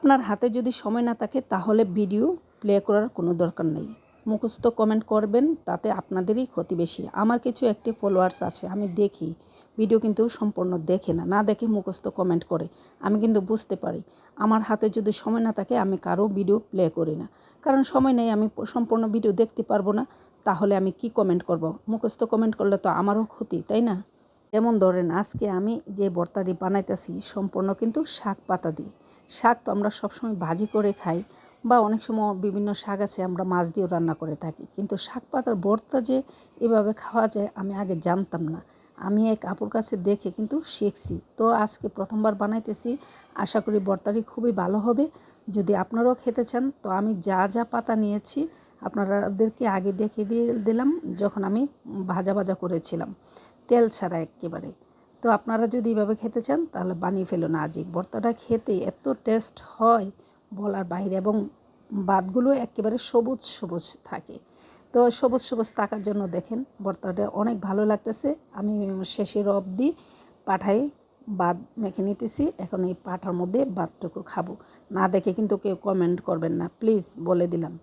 আপনার হাতে যদি সময় না থাকে তাহলে ভিডিও প্লে করার কোনো দরকার নেই। মুখস্থ কমেন্ট করবেন, তাতে আপনাদেরই ক্ষতি বেশি। আমার কিছু একটি ফলোয়ার্স আছে, আমি দেখি ভিডিও কিন্তু সম্পূর্ণ দেখে না, না দেখে মুখস্থ কমেন্ট করে। আমি কিন্তু বুঝতে পারি আমার হাতে যদি সময় না থাকে আমি কারো ভিডিও প্লে করি না, কারণ সময় নেই, আমি সম্পূর্ণ ভিডিও দেখতে পারবো না। তাহলে আমি কি কমেন্ট করব? মুখস্থ কমেন্ট করলে তো আমারও ক্ষতি, তাই না? যেমন ধরেন আজকে আমি যে ভর্তাটি বানাইতেছি সম্পূর্ণ কিন্তু শাক পাতা দিয়ে। শাক তো আমরা সবসময় ভাজি করে খাই, বা অনেক সময় বিভিন্ন শাক আছে আমরা মাছ দিয়েও রান্না করে থাকি, কিন্তু শাক পাতার ভর্তা যে এভাবে খাওয়া যায় আমি আগে জানতাম না। আমি এক আপুর কাছে দেখে কিন্তু শিখছি, তো আজকে প্রথমবার বানাইতেছি। আশা করি ভর্তাটি খুবই ভালো হবে। যদি আপনারাও খেতে চান তো আমি যা যা পাতা নিয়েছি আপনাদেরকে আগে দেখিয়ে দিয়ে দিলাম, যখন আমি ভাজা ভাজা করেছিলাম তেল ছাড়া একেবারে। তো আপনারা যদি এভাবে খেতে চান তাহলে বানিয়ে ফেলুন আজই। ভর্তাটা খেতে এত টেস্ট হয় বলার বাইরে, এবং ভাতগুলো একেবারে সবুজ সবুজ থাকে। তো সবুজ সবুজ থাকার জন্য দেখেন ভর্তাটা অনেক ভালো লাগতেছে। আমি শেষের অবধি পাঠায় ভাত মেখে নিতেছি। এখন এই পাঠার মধ্যে ভাতটুকু খাবো। না দেখে কিন্তু কেউ কমেন্ট করবেন না, প্লিজ বলে দিলাম।